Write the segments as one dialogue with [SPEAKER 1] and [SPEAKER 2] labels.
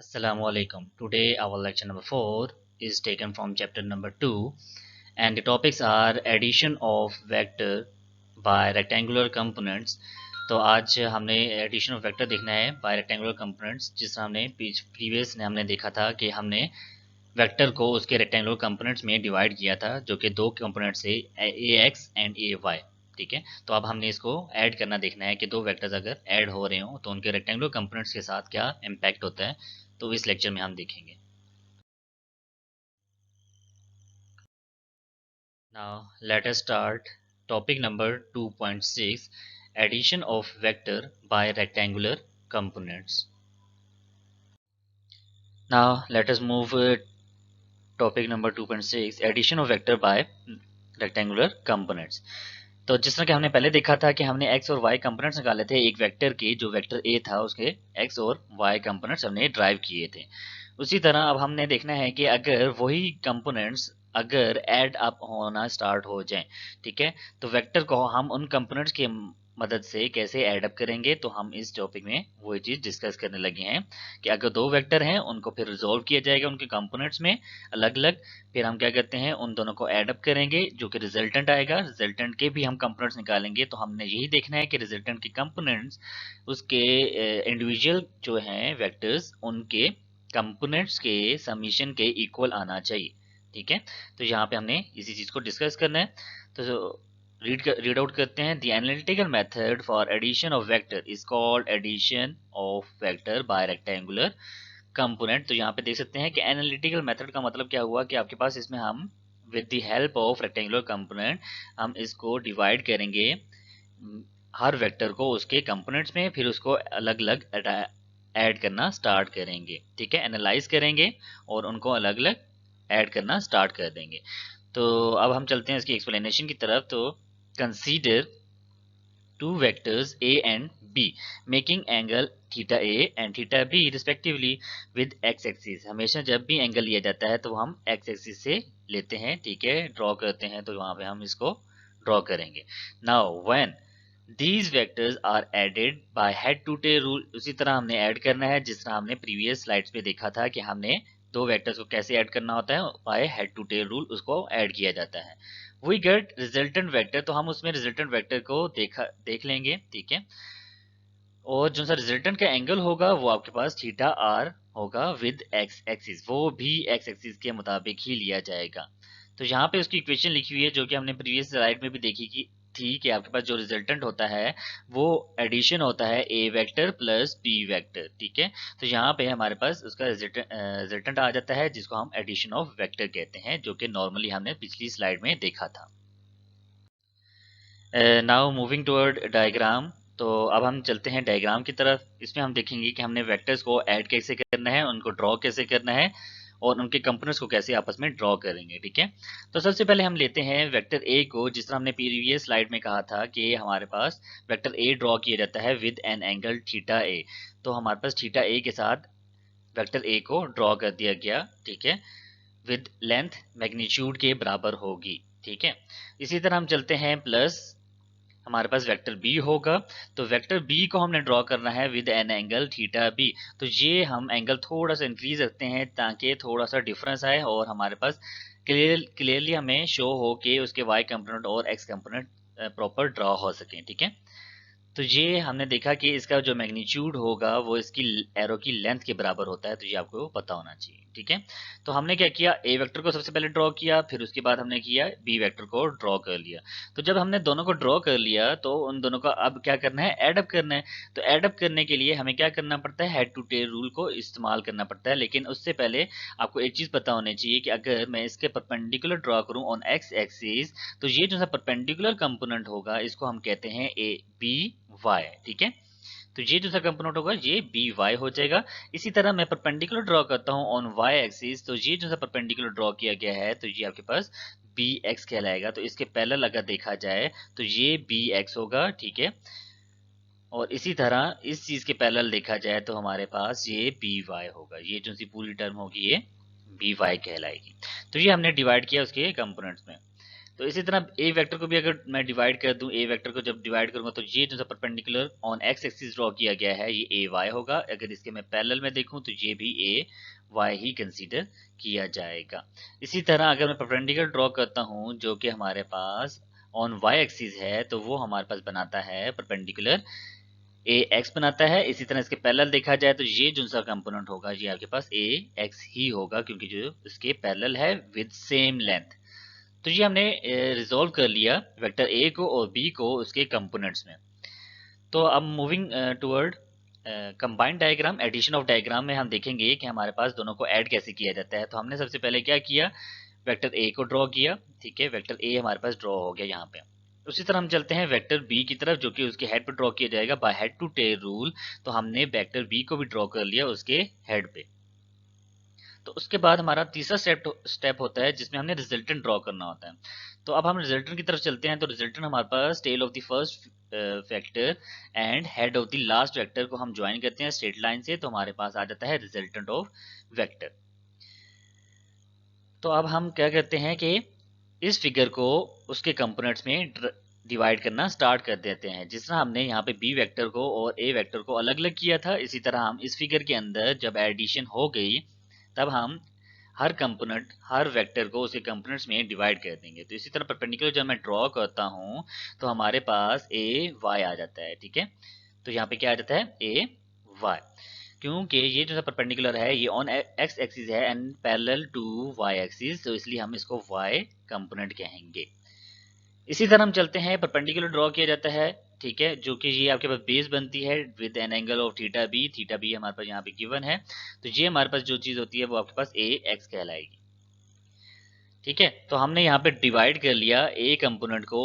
[SPEAKER 1] Assalamu alaikum. Today our lecture number 4 is taken from chapter number 2 and the topics are addition of vector by rectangular components. तो आज हमने addition of vector देखना है bye rectangular components. जिस हमने previous ने हमने देखा था कि हमने वेक्टर को उसके रेक्टेंगुलर कंपोनेंट्स में डिवाइड किया था जो कि दो कंपोनेंट्स है A x and A Y. ठीक है, तो अब हमने इसको ऐड करना देखना है कि दो वेक्टर्स अगर ऐड हो रहे हो तो उनके रेक्टेंगुलर कंपोनेंट्स के साथ क्या इम्पैक्ट होता है, तो इस लेक्चर में हम देखेंगे। Now let us start topic number 2.6 addition of vector by rectangular components. Now let us move topic number 2.6 addition of vector by rectangular components. तो जिस तरह कि हमने पहले देखा था कि हमने x और y कंपोनेंट्स निकाले थे एक वेक्टर के, जो वेक्टर a था उसके x और y कंपोनेंट्स हमने ड्राइव किए थे। उसी तरह अब हमने देखना है कि अगर वही कंपोनेंट्स अगर ऐड अप होना स्टार्ट हो जाएं, ठीक है, तो वेक्टर को हम उन कंपोनेंट्स के मदद से कैसे ऐड अप करेंगे, तो हम इस टॉपिक में वही चीज़ डिस्कस करने लगे हैं कि अगर दो वेक्टर हैं उनको फिर रिजोल्व किया जाएगा उनके कंपोनेंट्स में अलग अलग। फिर हम क्या करते हैं, उन दोनों को ऐड अप करेंगे जो कि रिजल्टेंट आएगा, रिजल्टेंट के भी हम कंपोनेंट्स निकालेंगे। तो हमने यही देखना है कि रिजल्टेंट के कंपोनेंट्स उसके इंडिविजुअल जो हैं वेक्टर्स उनके कंपोनेंट्स के समीशन के इक्वल आना चाहिए। ठीक है, तो यहाँ पे हमने इसी चीज़ को डिस्कस करना है। तो रीड आउट करते हैं। The analytical method for addition of vector is called addition of vector by rectangular component. तो यहाँ पे देख सकते हैं कि एनालिटिकल मेथड का मतलब क्या हुआ कि आपके पास इसमें हम with the help of rectangular component हम इसको डिवाइड करेंगे हर वेक्टर को उसके कंपोनेंट्स में, फिर उसको अलग अलग ऐड करना स्टार्ट करेंगे। ठीक है, एनालाइज करेंगे और उनको अलग अलग ऐड करना स्टार्ट कर देंगे। तो अब हम चलते हैं इसकी एक्सप्लेनेशन की तरफ। तो consider two vectors a and b making angle theta a and theta b respectively with x axis। हमेशा जब भी एंगल लिया जाता है तो हम x एक्सिस से लेते हैं। ठीक है, ड्रॉ करते हैं तो वहां पे हम इसको ड्रॉ करेंगे। Now when these vectors are added by head to tail rule, उसी तरह हमने ऐड करना है जिस तरह हमने प्रीवियस स्लाइड्स पे देखा था कि हमने दो वेक्टर्स को कैसे ऐड करना होता है, by head to tail rule उसको ऐड किया जाता है। वी गेट रिजल्टेंट वेक्टर, तो हम उसमें रिजल्टेंट वेक्टर को देख लेंगे। ठीक है, और जो सा रिजल्टेंट का एंगल होगा वो आपके पास थीटा आर होगा विद एक्स एक्सिस, वो भी एक्स एक्सिस के मुताबिक ही लिया जाएगा। तो यहाँ पे उसकी इक्वेशन लिखी हुई है जो कि हमने प्रीवियस स्लाइड में भी देखी थी कि आपके पास जो रिजल्टेंट होता है वो एडिशन होता है ए वेक्टर प्लस बी वेक्टर। ठीक है, तो यहाँ पे हमारे पास उसका रिजल्टेंट आ जाता है जिसको हम एडिशन ऑफ वेक्टर कहते हैं, जो कि नॉर्मली हमने पिछली स्लाइड में देखा था। Now moving toward diagram. तो अब हम चलते हैं डायग्राम की तरफ। इसमें हम देखेंगे कि हमने वेक्टर्स को ऐड कैसे करना है, उनको ड्रॉ कैसे करना है और उनके कंपोनेंट्स को कैसे आपस में ड्रॉ करेंगे। ठीक है, तो सबसे पहले हम लेते हैं वेक्टर ए को। जिस तरह हमने प्रीवियस स्लाइड में कहा था कि हमारे पास वेक्टर ए ड्रॉ किया जाता है विद एन एंगल थीटा ए। तो हमारे पास थीटा ए के साथ वेक्टर ए को ड्रॉ कर दिया गया। ठीक है, विद लेंथ मैग्नीट्यूड के बराबर होगी। ठीक है, इसी तरह हम चलते हैं प्लस हमारे पास वेक्टर बी होगा। तो वेक्टर बी को हमने ड्रॉ करना है with an angle theta B. तो ये हम एंगल थोड़ा सा इंक्रीज रखते हैं ताकि थोड़ा सा डिफरेंस आए और हमारे पास क्लियरली हमें शो हो कि उसके वाई कंपोनेंट और एक्स कंपोनेंट प्रॉपर ड्रॉ हो सके। ठीक है, तो ये हमने देखा कि इसका जो मैग्नीट्यूड होगा वो इसकी एरो की लेंथ के बराबर होता है, तो ये आपको पता होना चाहिए। ठीक है, तो हमने क्या किया, ए वेक्टर को सबसे पहले ड्रॉ किया, फिर उसके बाद हमने किया बी वेक्टर को ड्रॉ कर लिया। तो जब हमने दोनों को ड्रॉ कर लिया तो उन दोनों का अब क्या करना है, एडअप करना है। तो एडअप करने के लिए हमें क्या करना पड़ता है, हेड टू टेल रूल को इस्तेमाल करना पड़ता है। लेकिन उससे पहले आपको एक चीज पता होनी चाहिए कि अगर मैं इसके परपेंडिकुलर ड्रॉ करूं ऑन एक्स एक्सिस, तो ये जो सा परपेंडिकुलर कंपोनेंट होगा इसको हम कहते हैं ए बी वाई। ठीक है, तो ये जो सा कंपोनेंट होगा ये बी वाई हो जाएगा। इसी तरह मैं परपेंडिकुलर ड्रॉ करता हूँ ऑन वाई एक्सिस, तो ये जो सा परपेंडिकुलर ड्रॉ किया गया है तो ये आपके पास बी एक्स कहलाएगा। तो इसके पैरेलल अगर देखा जाए तो ये बी एक्स होगा। ठीक है, और इसी तरह इस चीज के पैरेलल देखा जाए तो हमारे पास ये बी वाई होगा। ये जो सी पूरी टर्म होगी ये बी वाई कहलाएगी। तो ये हमने डिवाइड किया उसके कंपोनेंट्स में। तो इसी तरह ए वेक्टर को भी अगर मैं डिवाइड कर दूं, ए वेक्टर को जब डिवाइड करूंगा तो ये जो सा perpendicular on X axis draw किया गया है ये ए वाई होगा। अगर इसके मैं पैरेलल में देखूं तो ये भी ए वाई ही कंसीडर किया जाएगा। इसी तरह अगर मैं परपेंडिकुलर ड्रॉ करता हूं जो कि हमारे पास ऑन वाई एक्सिस है तो वो हमारे पास बनाता है परपेंडिकुलर ए एक्स बनाता है। इसी तरह इसके पैरेलल देखा जाए तो ये जो सा कंपोनेंट होगा ये आपके पास ए एक्स ही होगा, क्योंकि जो इसके पैरेलल है विद सेम लेंथ। तो ये हमने रिजोल्व कर लिया वेक्टर ए को और बी को उसके कंपोनेंट्स में। तो अब moving toward combined diagram, addition of diagram में हम देखेंगे कि हमारे पास दोनों को ऐड कैसे किया जाता है। तो हमने सबसे पहले क्या किया, वेक्टर ए को ड्रॉ किया, ठीक है, वेक्टर ए हमारे पास ड्रॉ हो गया यहाँ पे। उसी तरह हम चलते हैं वेक्टर बी की तरफ जो कि उसके हेड पे ड्रॉ किया जाएगा by head to tail rule. तो हमने वेक्टर बी को भी ड्रॉ कर लिया उसके हेड पे। तो उसके बाद हमारा तीसरा स्टेप होता है जिसमें हमने रिजल्टेंट ड्रॉ करना होता है। तो अब हम रिजल्टेंट की तरफ चलते हैं। तो रिजल्टेंट हमारे पास tail of the first vector and head of the last vector को हम ज्वाइन करते हैं स्ट्रेट लाइन से, तो हमारे पास आ जाता है रिजल्टेंट ऑफ वेक्टर। तो अब हम क्या करते हैं कि इस फिगर को उसके कंपोनेंट्स में डिवाइड करना स्टार्ट कर देते हैं। जिस तरह हमने यहाँ पे बी वेक्टर को और ए वेक्टर को अलग अलग किया था, इसी तरह हम इस फिगर के अंदर जब एडिशन हो गई तब हम हर कंपोनेंट, हर वेक्टर को उसके कंपोनेंट्स में डिवाइड कर देंगे। तो इसी तरह परपेंडिकुलर जब मैं ड्रॉ करता हूँ तो हमारे पास ए वाई आ जाता है, ठीक है। तो यहाँ पे क्या आ जाता है, ए वाई, क्योंकि ये जो परपेंडिकुलर है ये ऑन एक्स एक्सिस है and parallel to Y axis, तो इसलिए हम इसको वाई कंपोनेंट कहेंगे। इसी तरह हम चलते हैं, परपेंडिकुलर ड्रॉ किया जाता है, ठीक है, जो कि ये आपके पास बेस बनती है with an angle of theta B हमारे पास यहाँ पे गिवन है। तो ये हमारे पास जो चीज होती है वो आपके पास ए एक्स कहलाएगी, ठीक है। तो हमने यहाँ पे डिवाइड कर लिया ए कंपोनेंट को,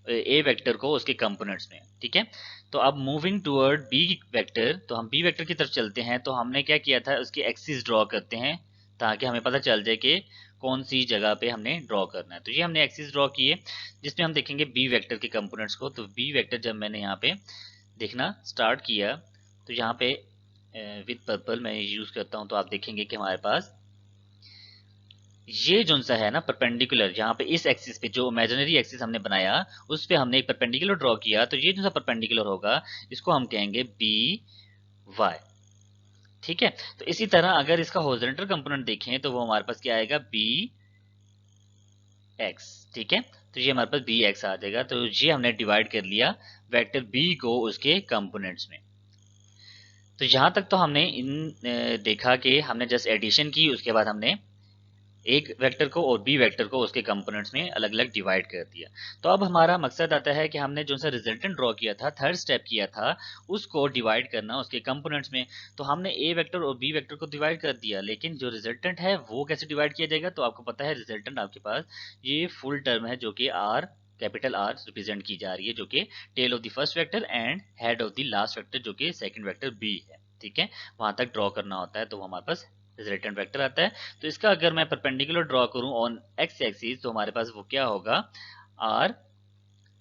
[SPEAKER 1] ए वेक्टर को उसके कंपोनेंट्स में, ठीक है। तो अब मूविंग टुवर्ड बी वेक्टर, तो हम बी वेक्टर की तरफ चलते हैं। तो हमने क्या किया था, उसकी एक्सिस ड्रॉ करते हैं ताकि हमें पता चल जाए कि कौन सी जगह पे हमने ड्रॉ करना है। तो ये हमने एक्सिस ड्रॉ किए जिसमें हम देखेंगे बी वेक्टर के कंपोनेंट्स को। तो बी वेक्टर जब मैंने यहाँ पे देखना स्टार्ट किया तो यहाँ पे विद पर्पल मैं यूज करता हूँ, तो आप देखेंगे कि हमारे पास ये जो सा है ना परपेंडिकुलर, यहाँ पे इस एक्सिस पे जो इमेजिनरी एक्सिस हमने बनाया उस पे हमने एक परपेंडिकुलर ड्रॉ किया। तो ये जो सा परपेंडिकुलर होगा इसको हम कहेंगे बी वाई, ठीक है। तो इसी तरह अगर इसका हॉरिजॉन्टल कंपोनेंट देखें तो वो हमारे पास क्या आएगा, बी एक्स, ठीक है। तो ये हमारे पास बी एक्स आ जाएगा। तो ये हमने डिवाइड कर लिया वेक्टर बी को उसके कंपोनेंट्स में। तो यहाँ तक तो हमने इन देखा कि हमने जस्ट एडिशन की, उसके बाद हमने एक वेक्टर को और बी वेक्टर को उसके कंपोनेंट्स में अलग अलग डिवाइड कर दिया। तो अब हमारा मकसद आता है कि हमने जो सा रिजल्टेंट ड्रॉ किया था, थर्ड स्टेप किया था, उसको डिवाइड करना उसके कंपोनेंट्स में। तो हमने ए वेक्टर और बी वेक्टर को डिवाइड कर दिया, लेकिन जो रिजल्टेंट है वो कैसे डिवाइड किया जाएगा। तो आपको पता है रिजल्टेंट आपके पास ये फुल टर्म है जो कि आर, कैपिटल आर रिप्रेजेंट की जा रही है, जो कि tail of the first vector and head of the last vector जो कि सेकंड वेक्टर बी है, ठीक है। वहां तक ड्रॉ करना होता है तो वो हमारे पास रिजल्टेंट वेक्टर आता है। तो इसका अगर मैं परपेंडिकुलर ड्रॉ करूं ऑन एक्स एक्सिस तो हमारे पास वो क्या होगा, आर,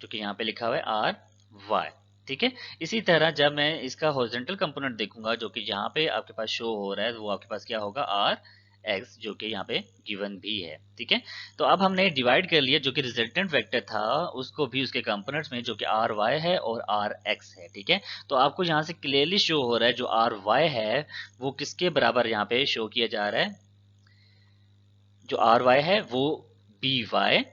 [SPEAKER 1] जो कि यहाँ पे लिखा हुआ है आर वाई, ठीक है। इसी तरह जब मैं इसका हॉरिजॉन्टल कंपोनेंट देखूंगा जो कि यहाँ पे आपके पास शो हो रहा है, वो आपके पास क्या होगा, आर एक्स, जो कि यहाँ पे गिवन भी है, ठीक है। तो अब हमने डिवाइड कर लिया जो कि रिजल्टेंट वेक्टर था उसको भी उसके कंपोनेंट्स में जो कि आर वाई है और आर एक्स है, ठीक है। तो आपको यहाँ से क्लियरली शो हो रहा है जो आर वाई है वो किसके बराबर यहाँ पे शो किया जा रहा है, जो आर वाई है वो बी वाई,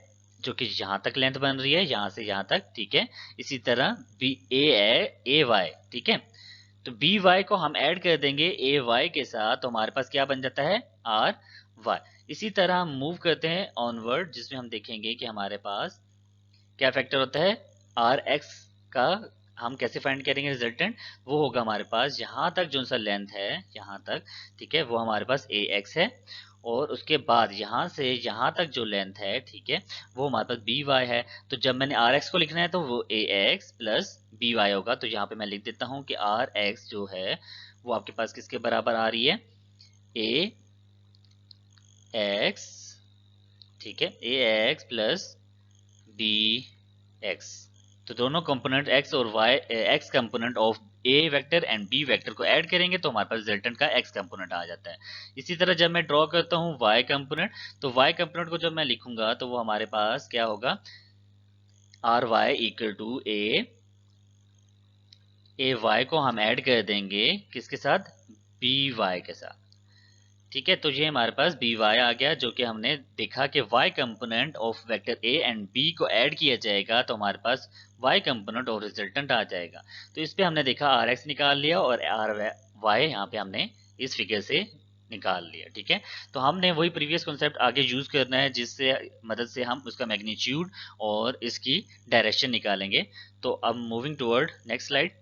[SPEAKER 1] जो कि यहाँ तक लेंथ बन रही है यहाँ से यहाँ तक, ठीक है। इसी तरह बी ए वाई, ठीक है। तो बी वाई को हम ऐड कर देंगे ए वाई के साथ, तो हमारे पास क्या बन जाता है, आर वाई। इसी तरह हम मूव करते हैं ऑनवर्ड, जिसमें हम देखेंगे कि हमारे पास क्या फैक्टर होता है, आर एक्स का हम कैसे फाइंड करेंगे रिजल्टेंट, वो होगा हमारे पास यहाँ तक जो सा लेंथ है यहाँ तक, ठीक है, वो हमारे पास ए एक्स है। और उसके बाद यहाँ से यहाँ तक जो लेंथ है, ठीक है, वो हमारे पास बी वाई है। तो जब मैंने आर एक्स को लिखना है तो वो ए एक्स प्लस बी वाई होगा। तो यहाँ पे मैं लिख देता हूँ कि आर एक्स जो है वो आपके पास किसके बराबर आ रही है, ए एक्स, ठीक है, A X plus B X. तो दोनों कंपोनेंट एक्स और Y, X component of A vector and B vector को ऐड करेंगे तो हमारे पास रिजल्टेंट का एक्स कंपोनेंट आ जाता है। इसी तरह जब मैं ड्रॉ करता हूँ वाई कंपोनेंट, तो वाई कंपोनेंट को जब मैं लिखूंगा तो वो हमारे पास क्या होगा, R Y equal to A Y को हम ऐड कर देंगे किसके साथ, बी वाई के साथ। ठीक है, तो ये हमारे पास बी वाई आ गया, जो कि हमने देखा कि Y component of vector A and B को ऐड किया जाएगा तो हमारे पास वाई कंपोनेंट और रिजल्टेंट आ जाएगा। तो इस पे हमने देखा आर एक्स निकाल लिया और आर वाई यहाँ पे हमने इस फिगर से निकाल लिया। ठीक है, तो हमने वही प्रीवियस कॉन्सेप्ट आगे यूज करना है, जिससे मदद से हम उसका मैग्नीट्यूड और इसकी डायरेक्शन निकालेंगे। तो अब मूविंग टुवर्ड नेक्स्ट स्लाइड।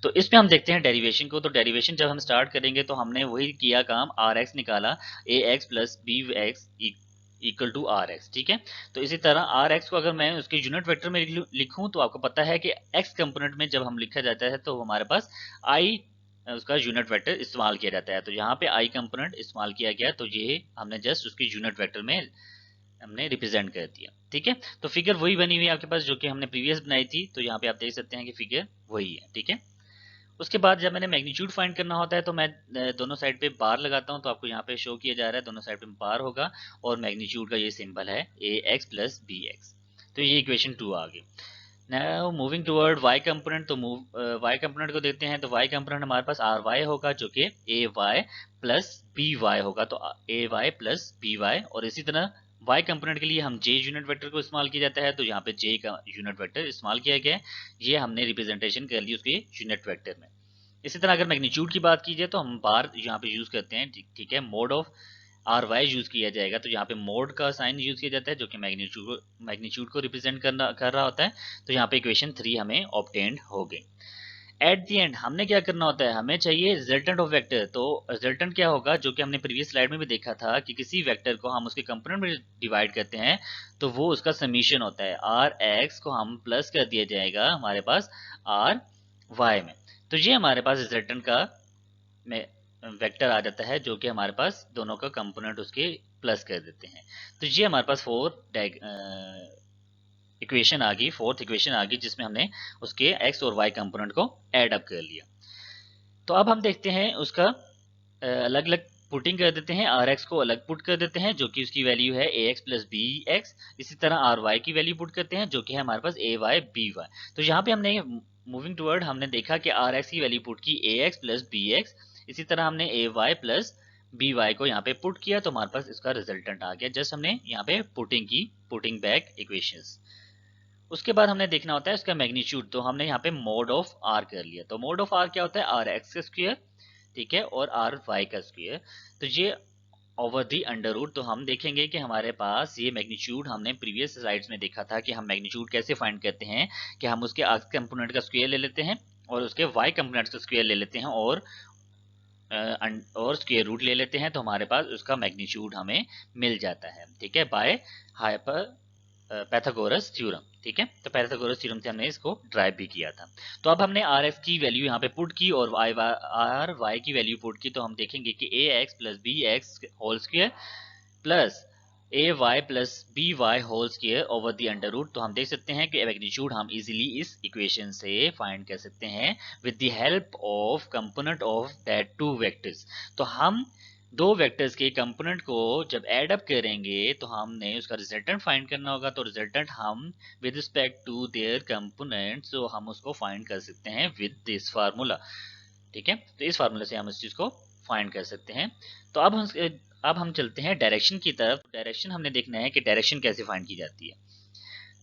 [SPEAKER 1] तो इसमें हम देखते हैं डेरिवेशन को। तो डेरिवेशन जब हम स्टार्ट करेंगे तो हमने वही किया काम, आर एक्स निकाला, A X plus B X equal to R X. ठीक है, तो इसी तरह आर एक्स को अगर मैं उसके यूनिट वेक्टर में लिखूं तो आपको पता है कि एक्स कंपोनेंट में जब हम लिखा जाता है तो हमारे पास आई उसका यूनिट वेक्टर इस्तेमाल किया जाता है। तो यहाँ पे आई कंपोनेंट इस्तेमाल किया गया, तो ये हमने जस्ट उसकी यूनिट वेक्टर में हमने रिप्रेजेंट कर दिया। ठीक है, तो फिगर वही बनी हुई है आपके पास जो कि हमने प्रीवियस बनाई थी। तो यहाँ पे आप देख सकते हैं कि फिगर वही है। ठीक है, उसके बाद जब मैंने मैग्नीट्यूड फाइंड करना होता है तो मैं दोनों साइड पे बार लगाता हूँ। तो आपको यहाँ पे शो किया जा रहा है दोनों साइड पे बार होगा और मैग्नीट्यूड का ये सिंबल है A X plus B X. तो ये इक्वेशन 2 आ गई। Now moving toward Y component. तो वाई कंपोनेंट को देखते हैं। तो वाई कंपोनेंट हमारे पास आर वाई होगा जो कि ए वाई प्लस बी वाई होगा। तो ए वाई प्लस बी वाई, और इसी तरह वाई कंपोनेंट के लिए हम जे यूनिट वेक्टर को इस्तेमाल किया जाता है। तो यहाँ पे जे का यूनिट वेक्टर इस्तेमाल किया गया है, ये हमने रिप्रेजेंटेशन कर ली उसके यूनिट वेक्टर में। इसी तरह अगर मैग्नीट्यूड की बात कीजिए तो हम बार यहाँ पे यूज करते हैं। ठीक है, mod of R Y use किया जाएगा। तो यहाँ पे मोड का साइन यूज किया जाता है जो कि मैग्नीट्यूड को रिप्रेजेंट कर रहा होता है। तो यहाँ पे इक्वेशन 3 हमें ऑब्टेन्ड हो गई। एट दी एंड हमने क्या करना होता है, हमें चाहिए रिजल्टेंट ऑफ वेक्टर। तो रिजल्टेंट क्या होगा, जो कि हमने प्रीवियस स्लाइड में भी देखा था कि किसी वेक्टर को हम उसके कंपोनेंट में डिवाइड करते हैं तो वो उसका समीशन होता है। आर एक्स को हम प्लस कर दिया जाएगा हमारे पास आर वाई में। तो ये हमारे पास रिजल्टेंट का वेक्टर आ जाता है जो कि हमारे पास दोनों का कंपोनेंट उसके प्लस कर देते हैं। तो ये हमारे पास इक्वेशन आ गई, फोर्थ इक्वेशन आ गई, जिसमें हमने उसके एक्स और वाई कंपोनेंट को ऐड अप कर लिया। तो अब हम देखते हैं उसका अलग अलग पुटिंग कर देते हैं। आर एक्स को अलग पुट कर देते हैं जो कि उसकी वैल्यू है A X plus B x. इसी तरह आर वाई की वैल्यू पुट करते हैं जो कि है हमारे पास ए वाई बी वाई। तो यहाँ पे हमने मूविंग टुवर्ड हमने देखा कि आर एक्स की वैल्यू पुट की ए एक्स प्लस बी एक्स। इसी तरह हमने ए वाई प्लस बी वाई को यहाँ पे पुट किया तो हमारे पास इसका रिजल्टेंट आ गया। जस्ट हमने यहाँ पे पुटिंग बैक इक्वेशंस। उसके बाद हमने देखना होता है इसका मैग्नीट्यूड। तो हमने यहाँ पे मोड ऑफ आर कर लिया। तो मोड ऑफ आर क्या होता है, आर एक्स का स्क्वायर, ठीक है, और आर वाई का स्क्वायर। तो ये ओवर दी अंडर रूट। तो हम देखेंगे कि हमारे पास ये मैग्नीट्यूड हमने प्रीवियस स्लाइड्स में देखा था कि हम मैग्नीट्यूड कैसे फाइंड करते हैं, कि हम उसके एक्स कंपोनेंट का स्क्वायर ले लेते हैं और उसके वाई कंपोनेंट का स्क्वायर ले लेते हैं और स्क्वायर रूट ले लेते हैं। तो हमारे पास उसका मैग्नीट्यूड हमें मिल जाता है। ठीक है, बाय हाइपर पैथागोरस थ्योरम। ठीक है, तो पैथागोरस थ्योरम से हमने इसको ड्राइव भी किया था। तो अब हमने आर एक्स की वैल्यू यहाँ पे पुट की और आर वाई की वैल्यू पुट की। तो हम देखेंगे कि A X plus B X whole square plus A Y plus B Y whole square over the under root. तो हम देख सकते हैं कि मैग्नीट्यूड हम इजीली इस इक्वेशन से फाइंड कर सकते हैं with the help of component of that two vectors. तो हम दो वेक्टर्स के कंपोनेंट को जब ऐड अप करेंगे तो हमने उसका रिजल्टेंट फाइंड करना होगा। तो रिजल्टेंट हम with respect to their component तो हम उसको फाइंड कर सकते हैं विद दिस फार्मूला। ठीक है, तो इस फार्मूला से हम इस चीज को फाइंड कर सकते हैं। तो अब हम चलते हैं डायरेक्शन की तरफ। डायरेक्शन हमने देखना है कि डायरेक्शन कैसे फाइंड की जाती है।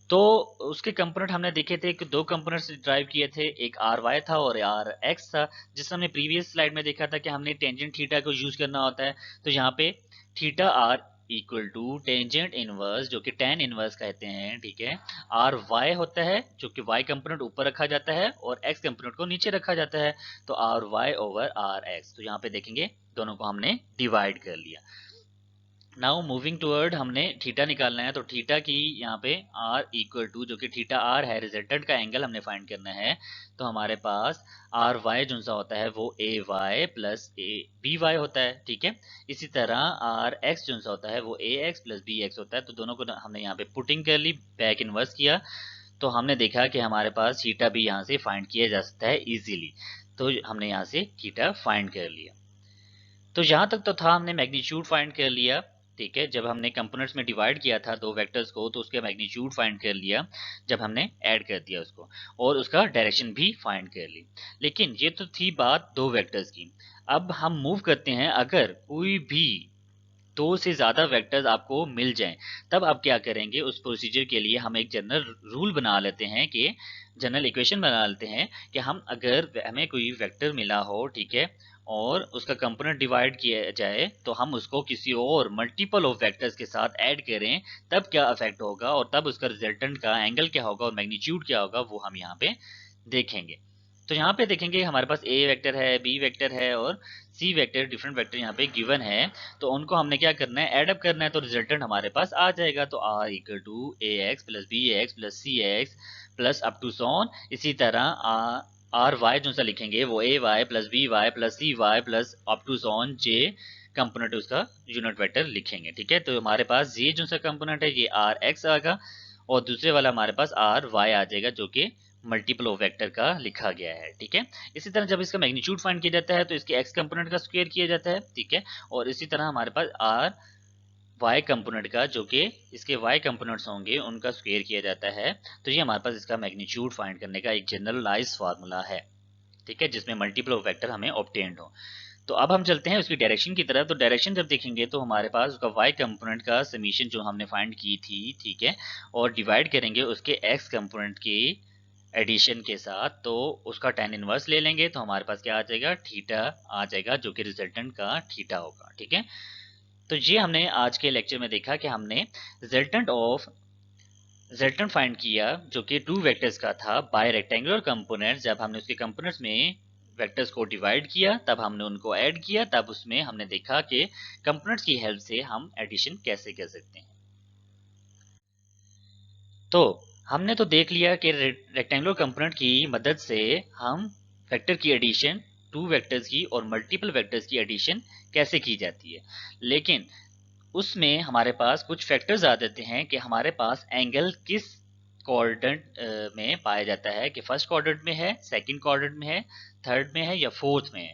[SPEAKER 1] तो उसके कंपोनेंट हमने देखे थे कि दो कंपोनेंट्स ड्राइव किए थे, एक आर वाई था और आर एक्स था, जिससे हमने प्रीवियस स्लाइड में देखा था कि हमने टेंजेंट थीटा को यूज करना होता है। तो यहाँ पे theta R equal to tangent inverse जो कि टेन इनवर्स कहते हैं। ठीक है, आर वाई होता है जो कि वाई कंपोनेंट ऊपर रखा जाता है और एक्स कंपोनेंट को नीचे रखा जाता है। तो R Y over R X. तो यहाँ पे देखेंगे दोनों को हमने डिवाइड कर लिया। नाउ मूविंग टुवर्ड हमने थीटा निकालना है। तो थीटा की यहाँ पे आर इक्वल टू जो कि थीटा आर है, रिजल्टेंट का एंगल हमने फाइंड करना है। तो हमारे पास आर वाई जो सा होता है वो A Y plus A B Y होता है। ठीक है, इसी तरह आर एक्स जो सा होता है वो ए एक्स प्लस बी एक्स होता है। तो दोनों को हमने यहाँ पे पुटिंग कर ली, बैक इनवर्स किया। तो हमने देखा कि हमारे पास थीटा भी यहाँ से फाइंड किया जा सकता है इजीली, तो हमने यहाँ से थीटा फाइंड कर लिया। तो यहाँ तक तो था, हमने मैग्नीट्यूड फाइंड कर लिया, ठीक है। जब हमने कंपोनेंट्स में डिवाइड किया था दो वेक्टर्स को तो उसका मैग्नीट्यूड फाइंड कर लिया जब हमने ऐड कर दिया उसको, और उसका डायरेक्शन भी फाइंड कर ली। लेकिन ये तो थी बात दो वेक्टर्स की। अब हम मूव करते हैं, अगर कोई भी दो से ज्यादा वेक्टर्स आपको मिल जाएं, तब आप क्या करेंगे, उस प्रोसीजर के लिए हम एक जनरल रूल बना लेते हैं कि जनरल इक्वेशन बना लेते हैं कि हम अगर हमें कोई वेक्टर मिला हो, ठीक है, और उसका कंपोनेंट डिवाइड किया जाए तो हम उसको किसी और मल्टीपल ऑफ वेक्टर्स के साथ ऐड करें, तब क्या इफेक्ट होगा और तब उसका रिजल्टेंट का एंगल क्या होगा और मैग्नीट्यूड क्या होगा, वो हम यहाँ पे देखेंगे। तो यहाँ पे देखेंगे हमारे पास ए वेक्टर है, बी वेक्टर है और सी वेक्टर, डिफरेंट वेक्टर यहाँ पे गिवन है। तो उनको हमने क्या करना है, एड अप करना है, तो रिजल्टेंट हमारे पास आ जाएगा। तो R equal to A X plus B X plus C X plus up to so on. इसी तरह आर वाई जो सा लिखेंगे वो A Y plus B Y plus C Y plus up to so on J component उसका unit vector लिखेंगे, ठीक है। तो हमारे पास ये जो सा कंपोनेंट है ये आर एक्स आएगा और दूसरे वाला हमारे पास आर वाई आ जाएगा, जो कि मल्टीपल ऑफ वेक्टर का लिखा गया है, ठीक है। इसी तरह जब इसका मैग्नीट्यूड फाइंड किया जाता है तो इसके एक्स कंपोनेंट का स्क्वायर किया जाता है, ठीक है। और इसी तरह हमारे पास आर वाई कंपोनेंट का, जो कि इसके वाई कंपोनेंट्स होंगे, उनका स्क्वायर किया जाता है। तो ये हमारे पास इसका मैग्नीट्यूड फाइंड करने का एक जनरलाइज फार्मूला है, ठीक है, जिसमें मल्टीपल ऑफ वेक्टर हमें ऑब्टेन्ड हो। तो अब हम चलते हैं उसकी डायरेक्शन की तरफ। तो डायरेक्शन जब देखेंगे तो हमारे पास उसका वाई कंपोनेंट का समीशन जो हमने फाइंड की थी, ठीक है, और डिवाइड करेंगे उसके एक्स कंपोनेंट की एडिशन के साथ, तो उसका tan इनवर्स ले लेंगे तो हमारे पास क्या आ जाएगा, थीटा आ जाएगा, जो कि रिजल्टेंट का थीटा होगा, ठीक है। तो ये हमने आज के लेक्चर में देखा कि हमने रिजल्टेंट फाइंड किया जो कि टू वेक्टर्स का था बाय रेक्टेंगुलर कंपोनेंट्स। जब हमने उसके कंपोनेंट्स में वेक्टर्स को डिवाइड किया, तब हमने उनको ऐड किया, तब उसमें हमने देखा कि कंपोनेंट्स की हेल्प से हम एडिशन कैसे कर सकते हैं। तो हमने तो देख लिया कि रेक्टेंगुलर कंपोनेंट की मदद से हम वेक्टर की एडिशन, टू वेक्टर्स की और मल्टीपल वेक्टर्स की एडिशन कैसे की जाती है। लेकिन उसमें हमारे पास कुछ फैक्टर्स आ जाते हैं कि हमारे पास एंगल किस क्वाड्रेंट में पाया जाता है, कि फर्स्ट क्वाड्रेंट में है, सेकंड क्वाड्रेंट में है, थर्ड में है या फोर्थ में है।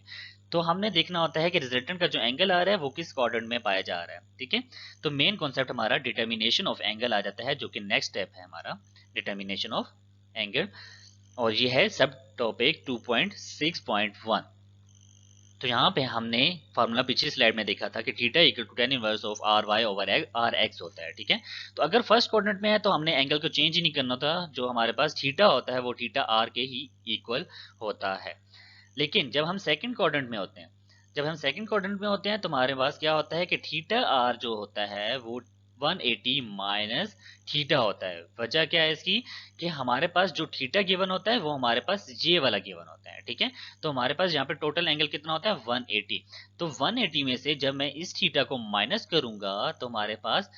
[SPEAKER 1] तो हमने देखना होता है कि रिजल्टेंट का जो एंगल आ रहा है वो किस क्वाड्रेंट में पाया जा रहा है, ठीक है। तो मेन कॉन्सेप्ट हमारा डिटर्मिनेशन ऑफ एंगल आ जाता है, जो कि नेक्स्ट स्टेप है हमारा, डिटर्मिनेशन ऑफ एंगल। और ये है सब टॉपिक 2.6.1। तो यहाँ पे हमने फार्मूला पिछली स्लाइड में देखा था कि theta equal to tan inverse of R Y over R X होता है, ठीक है। तो अगर फर्स्ट क्वाड्रेंट में है तो हमने एंगल को चेंज ही नहीं करना था, जो हमारे पास थीटा होता है वो थीटा आर के ही इक्वल होता है। लेकिन जब हम सेकंड क्वाड्रेंट में होते हैं, तो हमारे पास क्या होता है कि थीटा आर जो होता है वो 180 माइनस थीटा होता है। वजह क्या है इसकी, कि हमारे पास जो थीटा गिवन होता है वो हमारे पास ये वाला गिवन होता है, ठीक है। तो हमारे पास यहाँ पे टोटल एंगल कितना होता है, 180। तो 180 में से जब मैं इस थीटा को माइनस करूंगा तो हमारे पास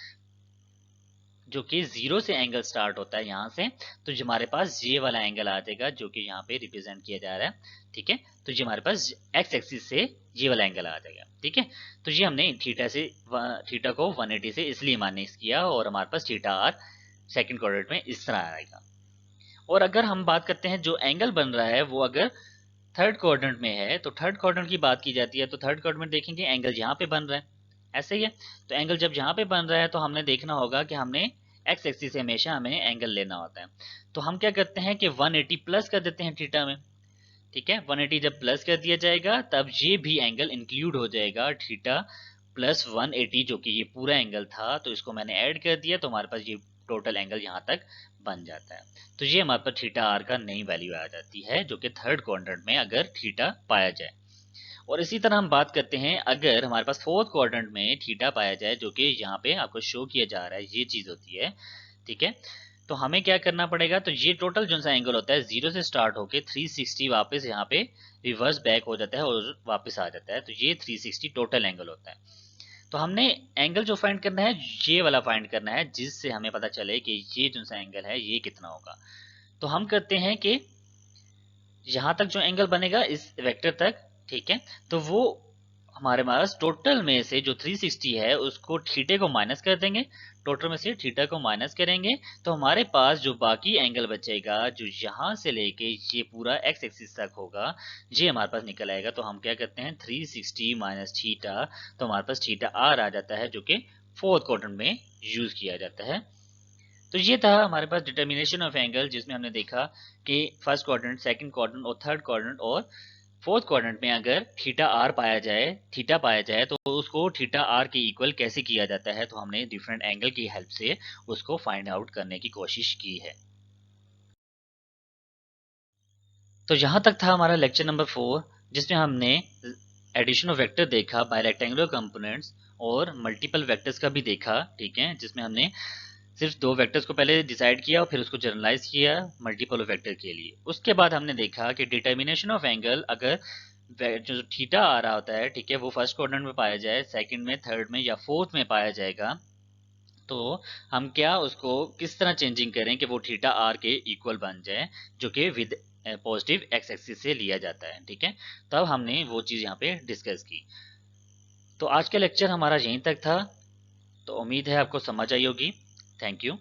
[SPEAKER 1] जो कि जीरो से एंगल स्टार्ट होता है यहाँ से, तो जो हमारे पास ये वाला एंगल आ जाएगा, जो कि यहाँ पे रिप्रेजेंट किया जा रहा है, ठीक है। तो ये हमारे पास एक्स एक्सिस से ये वाला एंगल आ जाएगा, ठीक है। तो ये हमने थीटा को 180 से इसलिए माइनस किया, और हमारे पास थीटा आर सेकंड क्वाड्रेंट में इस तरह आएगा। और अगर हम बात करते हैं जो एंगल बन रहा है वो अगर थर्ड क्वाड्रेंट में है, तो थर्ड क्वाड्रेंट की बात की जाती है, तो थर्ड क्वाड्रेंट देखेंगे एंगल यहाँ पे बन रहा है, ऐसे ही है। तो एंगल जब यहाँ पे बन रहा है तो हमने देखना होगा कि हमने एक्स एक्सिस से हमेशा हमें एंगल लेना होता है। तो हम क्या करते हैं कि 180 प्लस कर देते हैं थीटा में, ठीक है। 180 जब प्लस कर दिया जाएगा तब ये भी एंगल इंक्लूड हो जाएगा, थीटा प्लस 180, जो कि ये पूरा एंगल था, तो इसको मैंने ऐड कर दिया, तो हमारे पास ये टोटल एंगल यहाँ तक बन जाता है। तो ये हमारे पास थीटा आर का नई वैल्यू आ जाती है, जो कि थर्ड क्वाड्रेंट में अगर थीटा पाया जाए। और इसी तरह हम बात करते हैं अगर हमारे पास फोर्थ क्वाड्रेंट में थीटा पाया जाए, जो कि यहाँ पे आपको शो किया जा रहा है, ये चीज होती है, ठीक है। तो हमें क्या करना पड़ेगा, तो ये टोटल जो सा एंगल होता है जीरो से स्टार्ट होके 360 वापस यहाँ पे रिवर्स बैक हो जाता है और वापस आ जाता है, तो ये 360 टोटल एंगल होता है। तो हमने एंगल जो फाइंड करना है ये वाला फाइंड करना है, जिससे हमें पता चले कि ये जो सा एंगल है ये कितना होगा। तो हम करते हैं कि यहाँ तक जो एंगल बनेगा इस वेक्टर तक, ठीक है, तो वो हमारे पास टोटल में से जो 360 है उसको थीटे को माइनस कर देंगे, टोटल में से थीटा को माइनस करेंगे, तो हमारे पास जो बाकी एंगल बचेगा जो यहाँ से लेके ये पूरा एक्स एक्सिस तक होगा, ये हमारे पास निकल आएगा। तो हम क्या करते हैं 360 माइनस थीटा, तो हमारे पास थीटा आर आ जाता है जो कि फोर्थ क्वाड्रेंट में यूज किया जाता है। तो ये था हमारे पास डिटर्मिनेशन ऑफ एंगल, जिसमें हमने देखा कि फर्स्ट क्वाड्रेंट, सेकंड क्वाड्रेंट और थर्ड क्वाड्रेंट और फोर्थ क्वाड्रेंट में अगर थीटा आर पाया जाए, थीटा पाया जाए, तो उसको थीटा आर के इक्वल कैसे किया जाता है। तो हमने डिफरेंट एंगल की हेल्प से उसको फाइंड आउट करने की कोशिश की है। तो यहाँ तक था हमारा लेक्चर नंबर 4, जिसमें हमने एडिशन ऑफ वेक्टर देखा बाय रेक्टेंगुलर कंपोनेंट्स और मल्टीपल वेक्टर्स का भी देखा, ठीक है, जिसमें हमने सिर्फ दो वेक्टर्स को पहले डिसाइड किया और फिर उसको जनरलाइज किया मल्टीपल वेक्टर के लिए। उसके बाद हमने देखा कि डिटर्मिनेशन ऑफ एंगल, अगर जो थीटा आ रहा होता है, ठीक है, वो फर्स्ट क्वाड्रेंट में पाया जाए, सेकंड में, थर्ड में या फोर्थ में पाया जाएगा, तो हम क्या उसको किस तरह चेंजिंग करें कि वो थीटा आर के इक्वल बन जाए, जो कि विद पॉजिटिव एक्स एक्सिस से लिया जाता है, ठीक है। तब हमने वो चीज़ यहाँ पे डिस्कस की। तो आज का लेक्चर हमारा यहीं तक था, तो उम्मीद है आपको समझ आई होगी। Thank you.